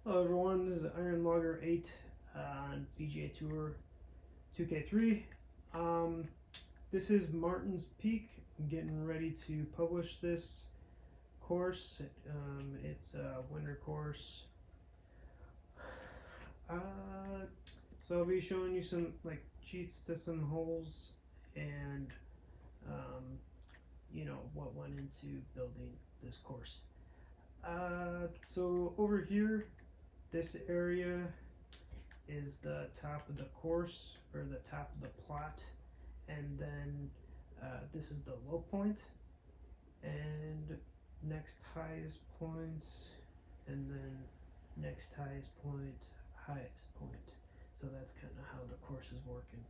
Hello everyone, this is Iron Logger 8 on PGA Tour 2K3. This is Martin's Peak. I'm getting ready to publish this course. It's a winter course. So I'll be showing you some cheats to some holes and what went into building this course. So over here, this area is the top of the course, or the top of the plot, and then this is the low point, and next highest point, and then next highest point, highest point. So that's kind of how the course is working.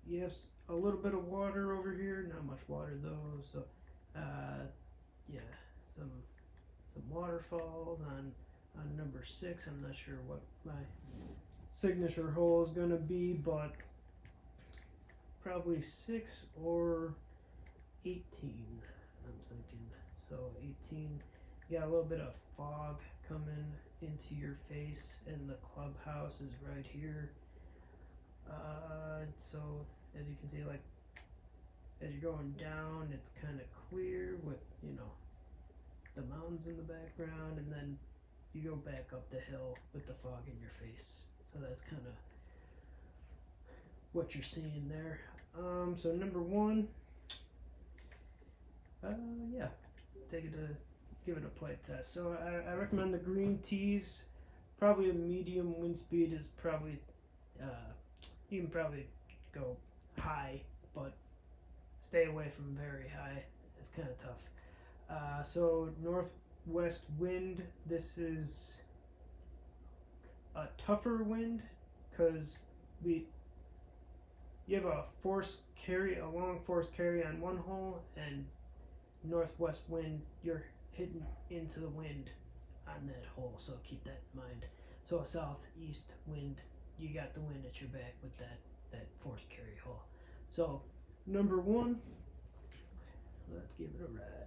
You have a little bit of water over here, not much water though, so yeah, some waterfalls on number 6. I'm not sure what my signature hole is gonna be, but probably 6 or 18, I'm thinking. So 18, you got a little bit of fog coming into your face, and the clubhouse is right here. So as you can see, as you're going down, it's kind of clear with the mountains in the background, and then you go back up the hill with the fog in your face. So that's kind of what you're seeing there. So number 1, yeah, give it a play test. So I recommend the green tees. Probably a medium wind speed is probably, you can probably go high, but stay away from very high. It's kind of tough. So northwest wind, this is a tougher wind because you have a long force carry on one hole, and northwest wind, you're hitting into the wind on that hole, so keep that in mind. So a southeast wind, you got the wind at your back with that force carry hole. So number 1, let's give it a ride.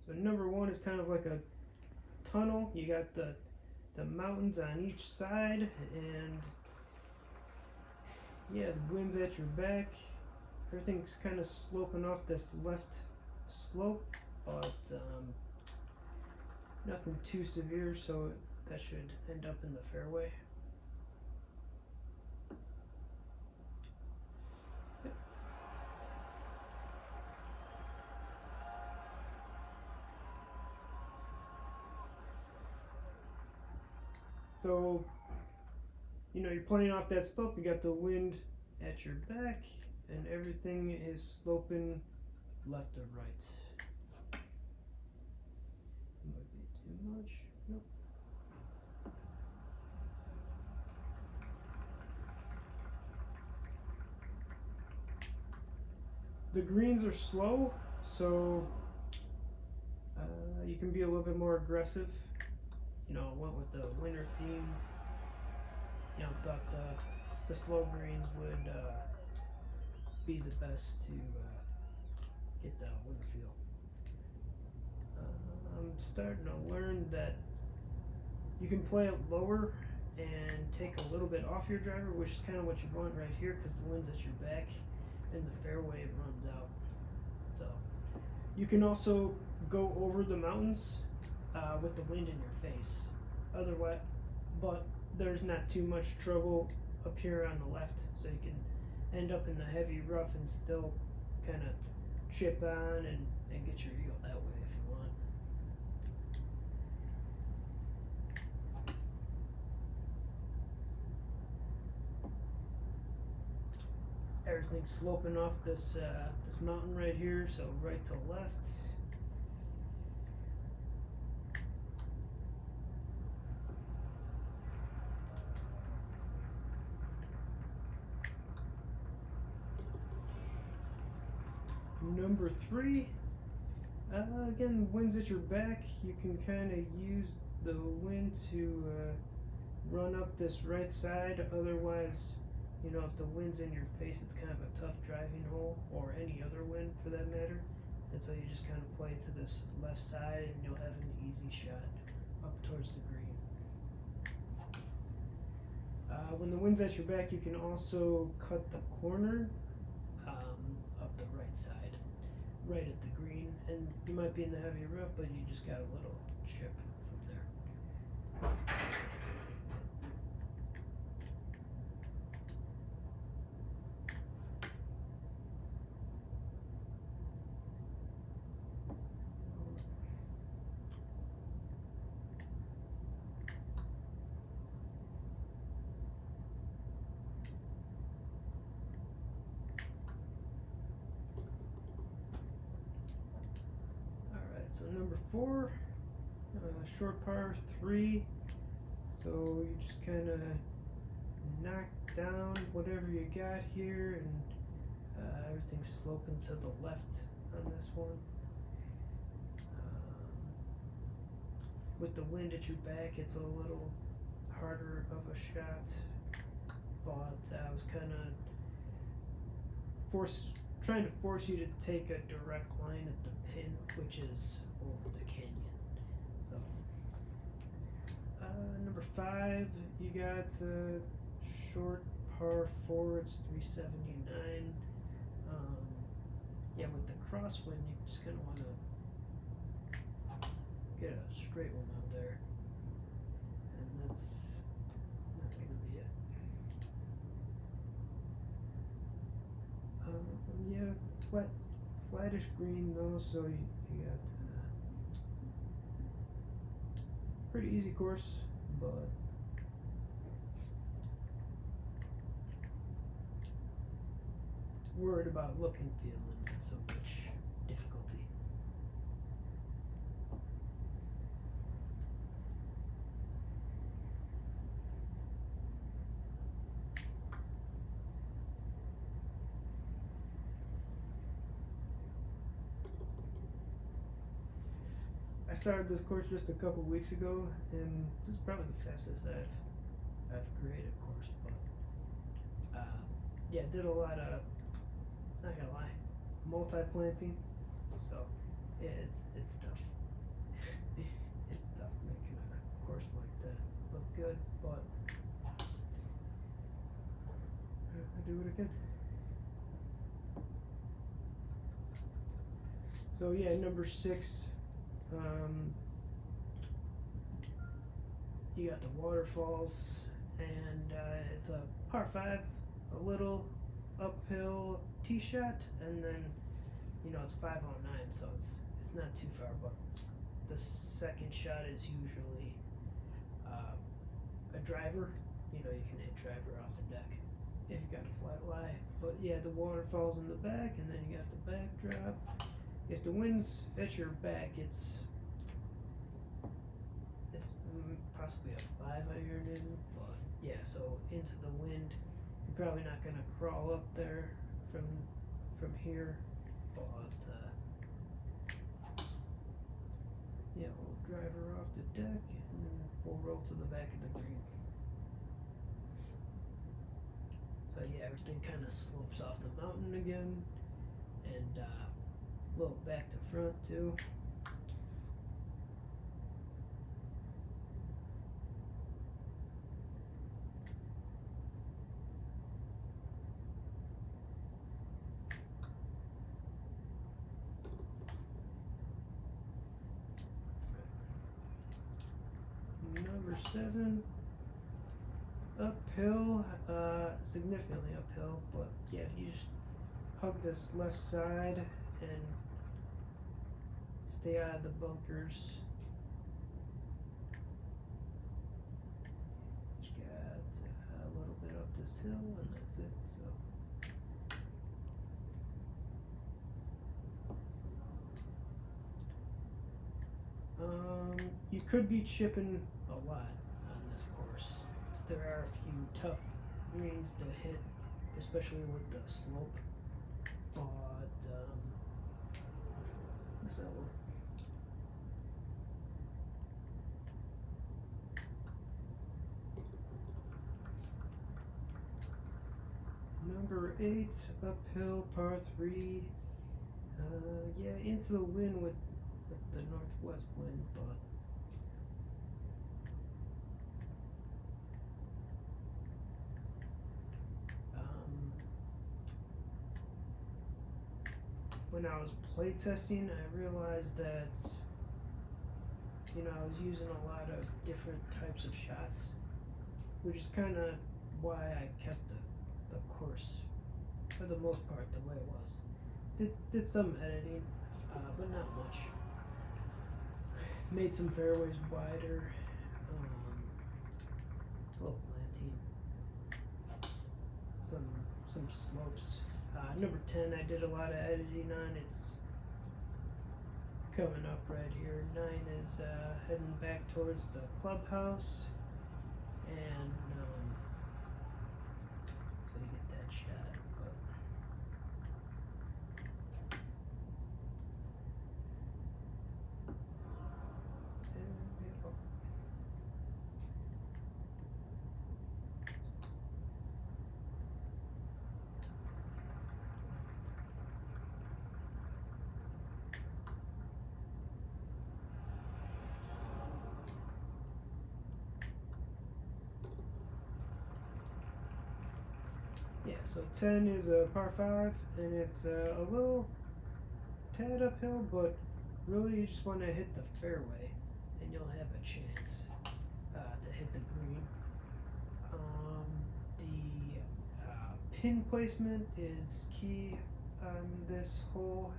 So number 1 is kind of like a tunnel. You got the mountains on each side, and yeah, the wind's at your back. Everything's kind of sloping off this left slope, but nothing too severe, so that should end up in the fairway. So, you're playing off that slope, you got the wind at your back, and everything is sloping left or right. Might be too much. Nope. The greens are slow, so you can be a little bit more aggressive. Went with the winter theme. Thought the slow greens would be the best to get that wind feel. I'm starting to learn that you can play it lower and take a little bit off your driver, which is kind of what you want right here, because the wind's at your back and the fairway runs out. So you can also go over the mountains with the wind in your face. Otherwise, but there's not too much trouble up here on the left, so you can end up in the heavy rough and still kind of chip on and get your eagle that way if you want. Everything's sloping off this mountain right here, so right to left. Number 3, again, wind's at your back. You can kind of use the wind to run up this right side. Otherwise, You know, if the wind's in your face, it's kind of a tough driving hole, or any other wind for that matter. And so you just kind of play to this left side, and you'll have an easy shot up towards the green. When the wind's at your back, you can also cut the corner up the right side, right at the green, and you might be in the heavy rough, but you just got a little chip from there. So number 4, short par 3. So you just kind of knock down whatever you got here, and everything's sloping to the left on this one. With the wind at your back, it's a little harder of a shot, but I was kind of trying to force you to take a direct line at the pin, which is over the canyon. So number 5, you got short par 4. It's 379. Yeah, with the crosswind, you just kind of want to get a straight one out there, and that's not going to be it. Yeah, flattish green though, so you got pretty easy course, but worried about look and feel and not so much difficulty. I started this course just a couple weeks ago, and this is probably the fastest I've created a course. But yeah, did a lot of, not gonna lie, multi-planting. So it's tough. It's tough making a course like that look good, but I do what I can. So yeah, number 6. You got the waterfalls, and it's a par 5, a little uphill tee shot, and then it's 509, so it's not too far. But the second shot is usually a driver. You can hit driver off the deck if you got a flat lie. But yeah, the waterfalls in the back, and then you got the backdrop. If the wind's at your back, it's possibly a 5-iron in, but yeah, so into the wind, you're probably not gonna crawl up there from here, but yeah, we'll drive her off the deck, and then we'll roll to the back of the green. So yeah, everything kind of slopes off the mountain again, and a little back to front too. Number 7, uphill, significantly uphill, but yeah, if you just hug this left side and stay out of the bunkers. Just got a little bit up this hill, and that's it. So you could be chipping a lot on this course. There are a few tough greens to hit, especially with the slope. But so Number 8, uphill, par 3. Yeah, into the wind with the northwest wind, but when I was playtesting, I realized that I was using a lot of different types of shots, which is kind of why I kept the course for the most part the way it was. Did some editing, but not much. Made some fairways wider, a little planting, some slopes. Number 10, I did a lot of editing on. It's coming up right here. 9 is heading back towards the clubhouse, and so you get that shot. But yeah, so 10 is a par 5, and it's a little tad uphill, but really you just want to hit the fairway, and you'll have a chance to hit the green. The pin placement is key on this hole.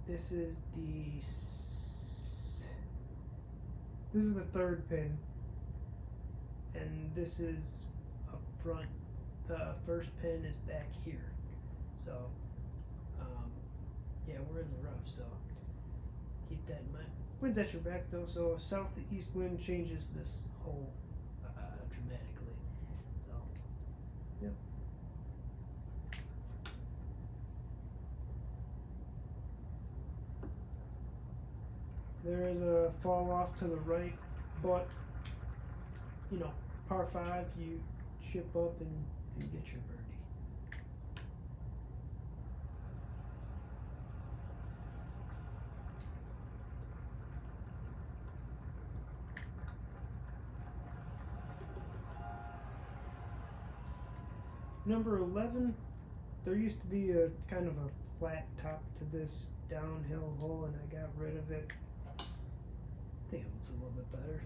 This is the third pin, and this is up front. The first pin is back here, so yeah, we're in the rough, so keep that in mind. Wind's at your back though, so southeast wind changes this hole dramatically. So, yep. There is a fall off to the right, but par 5, you chip up and get your birdie. Number 11, there used to be a kind of a flat top to this downhill hole, and I got rid of it. I think it looks a little bit better.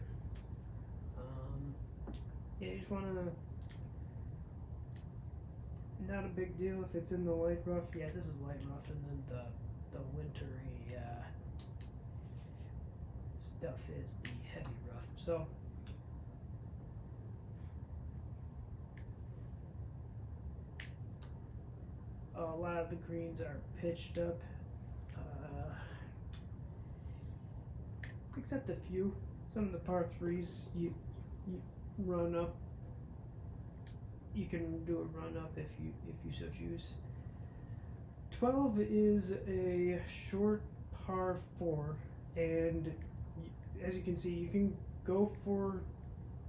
Yeah, you just want to, not a big deal if it's in the light rough. Yeah, this is light rough, and then the wintry stuff is the heavy rough. So a lot of the greens are pitched up, except a few. Some of the par 3s you run up. You can do a run up if you so choose. 12 is a short par 4, and as you can see, you can go for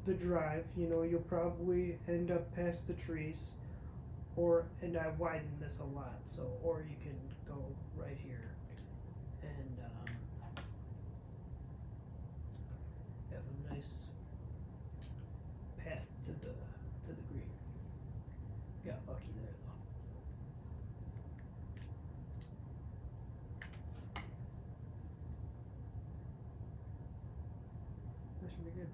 the drive. You'll probably end up past the trees, and I widen this a lot, or you can go right here and have a nice path to the green. Got lucky there though. That should be good.